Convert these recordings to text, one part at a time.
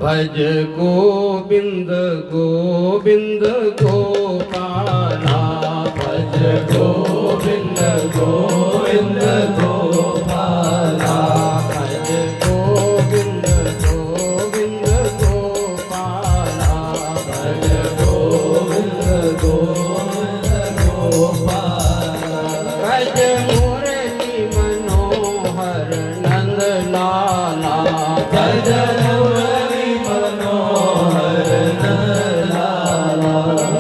भज गोविंद गोविंद गोपाला, भज गोविंद गोविंद गोपाला, भज गोविंद गोविंद गोपाला, भज गोविंद गोविंद गोपाला, भज मुरली मनोहर नंद लाला, भज भज मुरली मनोहर नंद लाला,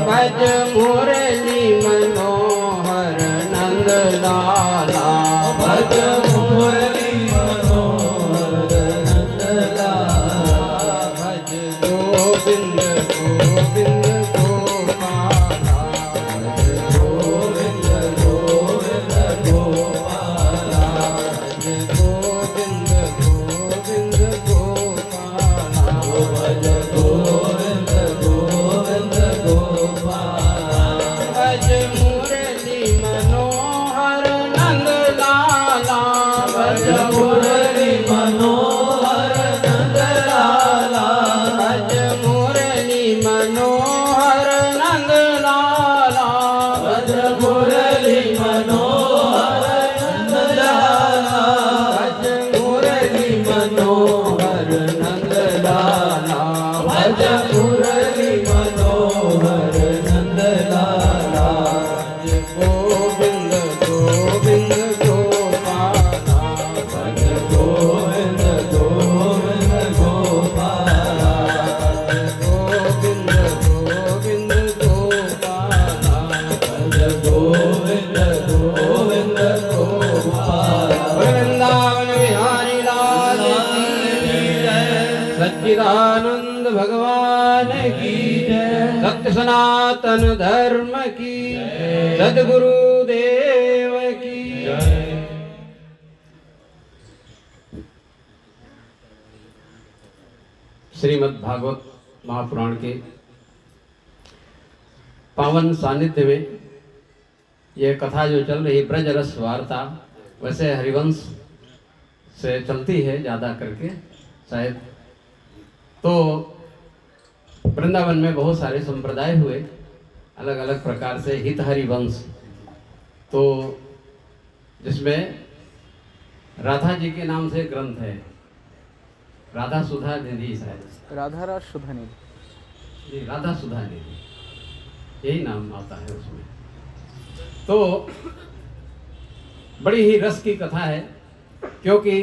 भज मुरली मनोहर नंद लाला, भज गोविंद गोविंद गोपाला, भज गोविंद गोविंद गोपाला, भज गोविंद गोविंद गोपाला, भज गोविंद गोविंद गोपाला, भज मुरली मनोहर नंद लाला, भज मुरली मनोहर नंद लाला, भज मुरली मनोहर नंद लाला, भज मुरली मनोहर नंद लाला, भज मुरली मनोहर नंद लाला, भज मुरली मनोहर नंद लाला, भज गोविंद गोविंद गोपाला, भज गोविंद गोविंद गोपाला, भज गोविंद गोविंद गोपाला, भज गोविंद गोविंद गोपाला। वृंदावन बिहारी लाल की जय, सच्चिदानंद भगवान की जय, सत्य सनातन धर्म की जय, सद्गुरु देव की जय। श्रीमद् भागवत महापुराण के पावन सानिध्य में यह कथा जो चल रही ब्रज रस वार्ता, वैसे हरिवंश से चलती है ज़्यादा करके शायद। तो वृंदावन में बहुत सारे संप्रदाय हुए अलग अलग प्रकार से, हित हरिवंश, तो जिसमें राधा जी के नाम से ग्रंथ है, राधा सुधा निधि शायद, राधा राज सुधा निधि, जी राधा सुधा निधि यही नाम आता है उसमें। तो बड़ी ही रस की कथा है, क्योंकि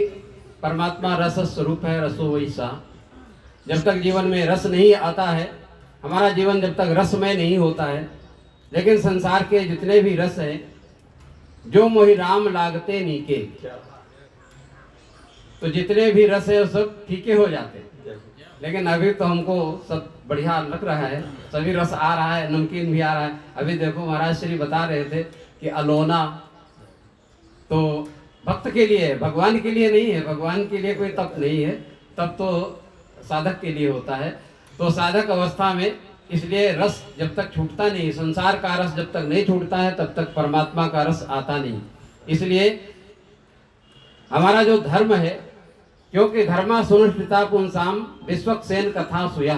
परमात्मा रस स्वरूप है, रसो वही सा। जब तक जीवन में रस नहीं आता है, हमारा जीवन जब तक रसमय नहीं होता है, लेकिन संसार के जितने भी रस हैं, जो मोहि राम लागते नीके, तो जितने भी रस है वो सब फीके हो जाते हैं। लेकिन अभी तो हमको सब बढ़िया लग रहा है, सभी रस आ रहा है, नमकीन भी आ रहा है। अभी देखो महाराज श्री बता रहे थे कि अलोना तो भक्त के लिए है, भगवान के लिए नहीं है। भगवान के लिए कोई तप नहीं है, तप तो साधक के लिए होता है। तो साधक अवस्था में इसलिए रस जब तक छूटता नहीं, संसार का रस जब तक नहीं छूटता है, तब तक परमात्मा का रस आता नहीं। इसलिए हमारा जो धर्म है, क्योंकि धर्मा सुनिष्ठिता पुंसाम विश्वक्सेन कथा सुया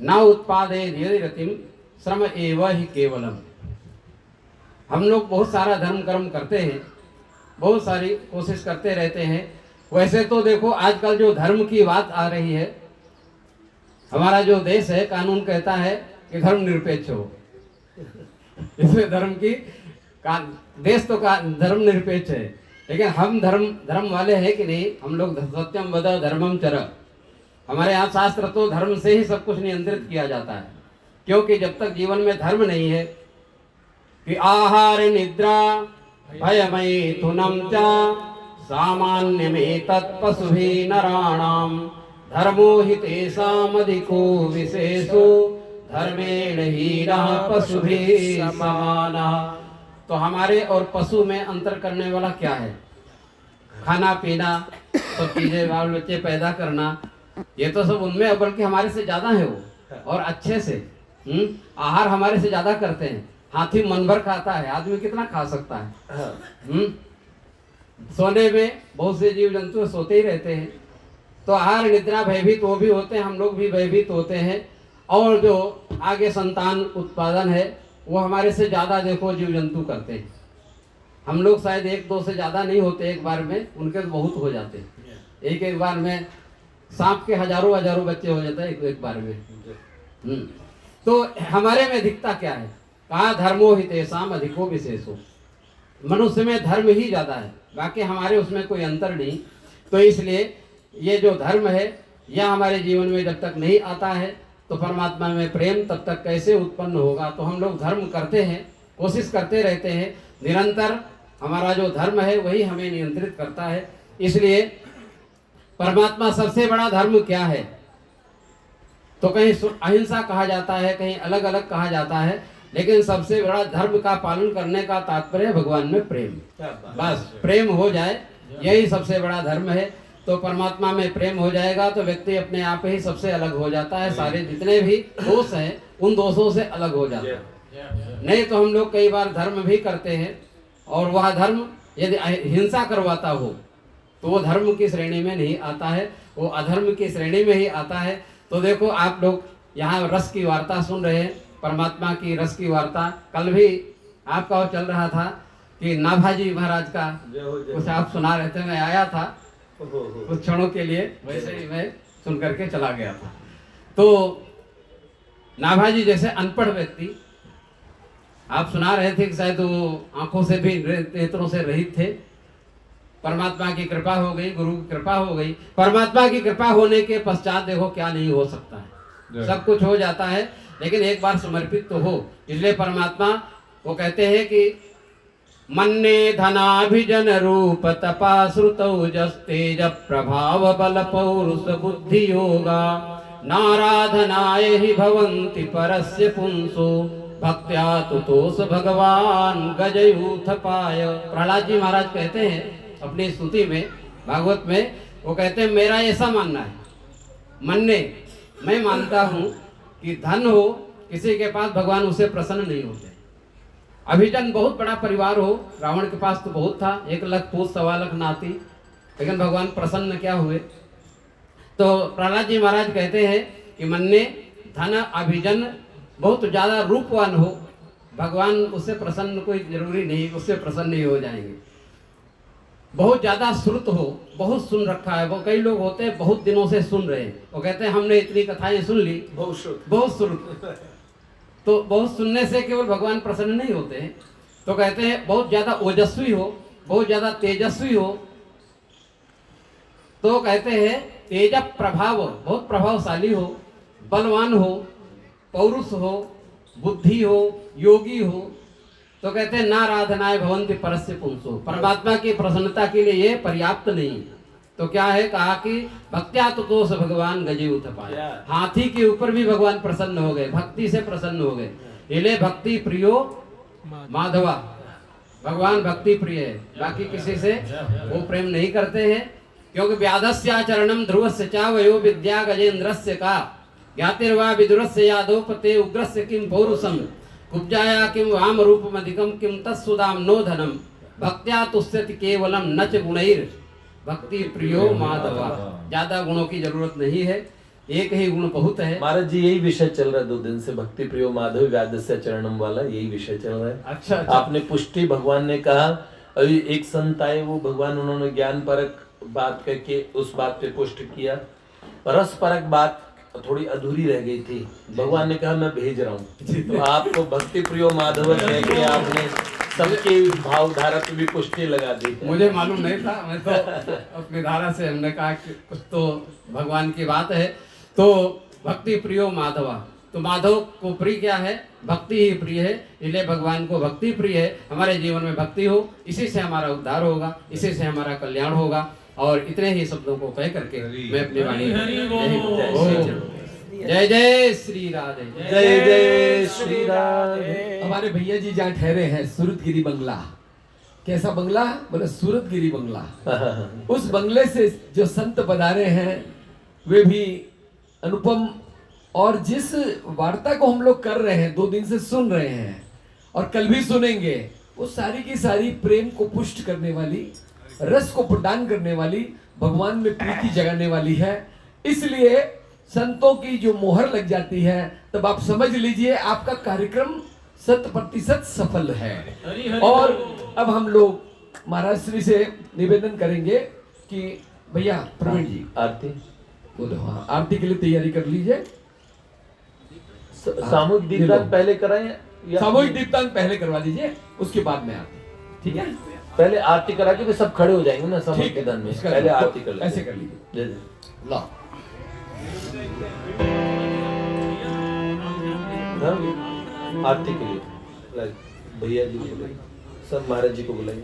न उत्पादे यदि रतिम श्रम एव ही केवलम। हम लोग बहुत सारा धर्म कर्म करते हैं, बहुत सारी कोशिश करते रहते हैं। वैसे तो देखो आजकल जो धर्म की बात आ रही है, हमारा जो देश है कानून कहता है कि धर्म निरपेक्ष हो। इसमें धर्म की देश तो धर्म निरपेक्ष है, लेकिन हम धर्म वाले हैं कि नहीं? हम लोग सत्यम वद धर्मम चर, हमारे यहाँ शास्त्र तो धर्म से ही सब कुछ नियंत्रित किया जाता है। क्योंकि जब तक जीवन में धर्म नहीं है कि आहार निद्रा भयमयी थुनम च सामान्यमेतत् पशुभिः नराणाम धर्मो हि तेषामधिको विशेषो धर्मेण हीनः पशुभिः समानः। तो हमारे और पशु में अंतर करने वाला क्या है? खाना पीना, सब चीजें, बाल बच्चे पैदा करना, ये तो सब उनमें बल्कि हमारे से ज्यादा है वो, और अच्छे से। आहार हमारे से ज्यादा करते हैं। हाथी मन भर खाता है, आदमी कितना खा सकता है? सोने में बहुत से जीव जंतु सोते ही रहते हैं, तो आहार निद्रा भयभीत वो भी होते हैं, हम लोग भी भयभीत होते हैं। और जो आगे संतान उत्पादन है वो हमारे से ज़्यादा देखो जीव जंतु करते हैं। हम लोग शायद 1-2 से ज़्यादा नहीं होते एक बार में, उनके तो बहुत हो जाते हैं। एक बार में सांप के हजारों बच्चे हो जाते हैं एक बार में। तो हमारे में अधिकता क्या है? कहा धर्मो हितेषाम अधिको विशेषो, मनुष्य में धर्म ही ज़्यादा है, बाकी हमारे उसमें कोई अंतर नहीं। तो इसलिए ये जो धर्म है यह हमारे जीवन में जब तक नहीं आता है तो परमात्मा में प्रेम तब तक कैसे उत्पन्न होगा। तो हम लोग धर्म करते हैं, कोशिश करते रहते हैं निरंतर, हमारा जो धर्म है वही हमें नियंत्रित करता है। इसलिए परमात्मा सबसे बड़ा धर्म क्या है? तो कहीं अहिंसा कहा जाता है, कहीं अलग अलग कहा जाता है, लेकिन सबसे बड़ा धर्म का पालन करने का तात्पर्य भगवान में प्रेम। बस प्रेम हो जाए, यही सबसे बड़ा धर्म है। तो परमात्मा में प्रेम हो जाएगा तो व्यक्ति अपने आप ही सबसे अलग हो जाता है, सारे जितने भी दोष हैं उन दोषों से अलग हो जाता है। नहीं तो हम लोग कई बार धर्म भी करते हैं और वह धर्म यदि हिंसा करवाता हो तो वो धर्म की श्रेणी में नहीं आता है, वो अधर्म की श्रेणी में ही आता है। तो देखो आप लोग यहाँ रस की वार्ता सुन रहे हैं, परमात्मा की रस की वार्ता। कल भी आपका वो चल रहा था कि नाभाजी महाराज का कुछ आप सुना रहे थे, मैं आया था कुछ क्षणों के लिए, वैसे ही मैं सुन करके चला गया था। तो नाभाजी जैसे अनपढ़ व्यक्ति, आप सुना रहे थे कि शायद वो आंखों से भी नेत्रों से रहित थे, परमात्मा की कृपा हो गई, गुरु की कृपा हो गई। परमात्मा की कृपा होने के पश्चात देखो क्या नहीं हो सकता है, सब कुछ हो जाता है, लेकिन एक बार समर्पित तो हो। इसलिए परमात्मा वो कहते हैं कि मन्ने धनाभिजन रूप तपा श्रुतौ जस तेज प्रभाव बल पौरुष बुद्धि योगा नाराधनाय हि भवन्ति परस्य पुंसो भक्त्या तुतोष भगवान गजयूथ पाय। प्रहलाद जी महाराज कहते हैं अपनी स्तुति में, भागवत में, वो कहते हैं मेरा ऐसा मानना है, मन्ने मैं मानता हूँ कि धन हो किसी के पास भगवान उसे प्रसन्न नहीं होते। अभिजन बहुत बड़ा परिवार हो, रावण के पास तो बहुत था, 1 लाख पूत 1.25 लाख नाती, लेकिन भगवान प्रसन्न क्या हुए? तो प्रहलाद जी महाराज कहते हैं कि मन्ने धन अभिजन बहुत ज़्यादा रूपवान हो, भगवान उससे प्रसन्न, कोई जरूरी नहीं उससे प्रसन्न ही हो जाएंगे। बहुत ज़्यादा श्रुत हो, बहुत सुन रखा है, वो कई लोग होते हैं बहुत दिनों से सुन रहे हैं, वो कहते हैं हमने इतनी कथाएं सुन ली, बहुत श्रुत। तो बहुत सुनने से केवल भगवान प्रसन्न नहीं होते हैं। तो कहते हैं बहुत ज़्यादा ओजस्वी हो, बहुत ज़्यादा तेजस्वी हो, तो कहते हैं तेज प्रभाव, बहुत प्रभावशाली हो, बलवान हो, पौरुष हो, बुद्धि हो, योगी हो। तो कहते हैं नाराधनाय भवन्ति परस्य पुंसो, परमात्मा की प्रसन्नता के लिए ये पर्याप्त नहीं है। तो क्या है? कहा कि भक्त्या तुतोष भगवान गजयूथ पाय, हाथी के ऊपर भी भगवान प्रसन्न हो गए, भक्ति से प्रसन्न हो गए। इले भक्ति प्रियो माधवा, भगवान भक्ति प्रिय है, बाकी किसी से वो प्रेम नहीं करते हैं। क्योंकि व्याधस्याचरणम ध्रुवस्य चावयो विद्या गजेन्द्रस्य का ज्ञातिर्वा विदुरस्य यादोपते उग्रस्य किम पौरुषम कुब्जाया किम वाम रूपमधिकम किम तत्सुदाम नो धनम भक्त्या तुष्यति केवलम नच गुणैर भक्ति प्रियो माधवा। ज्यादा गुणों की जरूरत नहीं है, एक ही गुण बहुत है। महाराज जी यही विषय चल रहा है 2 दिन से, भक्ति प्रियो माधव व्याधस्य चरणम वाला यही विषय चल रहा है। अच्छा। आपने पुष्टि, भगवान ने कहा, अभी एक संत आए, वो भगवान उन्होंने ज्ञान परक बात करके उस बात पे पुष्ट किया, रस परक बात थोड़ी अधूरी रह गई थी, भगवान ने कहा मैं भेज रहा हूँ। तो आपको भक्ति प्रियो माधव कह के आपने सबके भावधारा पे भी पुष्टि लगा दी। मुझे मालूम नहीं था, मैं तो अपनी धारा से हमने कहा कि कुछ तो भगवान की बात है। तो भक्ति प्रियो माधवा, तो माधव को प्रिय क्या है? भक्ति ही प्रिय है, इसलिए भगवान को भक्ति प्रिय है। हमारे जीवन में भक्ति हो, इसी से हमारा उद्धार होगा, इसी से हमारा कल्याण होगा। और इतने ही शब्दों को कह करके मैं अपनी वाणी जय जय श्री राधे, जय जय श्री राधे। हमारे भैया जी जहाँ ठहरे हैं सूरतगिरी बंगला, कैसा बंगला? बोले सूरतगिरी बंगला। उस बंगले से जो संत पधारे हैं वे भी अनुपम, और जिस वार्ता को हम लोग कर रहे हैं 2 दिन से सुन रहे हैं और कल भी सुनेंगे, वो सारी की सारी प्रेम को पुष्ट करने वाली, रस को प्रदान करने वाली, भगवान में प्रीति जगाने वाली है। इसलिए संतों की जो मोहर लग जाती है तब आप समझ लीजिए आपका कार्यक्रम 100% सफल है। और अब हम लोग महाराज श्री से निवेदन करेंगे कि भैया प्रवीण जी आरती बोलो। हाँ, आरती के लिए तैयारी कर लीजिए। सामूहिक दीपदान पहले कराएं या सामूहिक दीपदान पहले करवा दीजिए, उसके बाद में आरती, ठीक है? पहले आरती करा के फिर सब खड़े हो जाएंगे ना सामूहिक ठीक है, दीपदान में। इसका पहले लो, आरती कर लेते ऐसे हैं। कर लीजिए। जय जय। लो हाँ, आरती के लिए भैया जी को बुलाइए, सब महाराज जी को बुलाइए।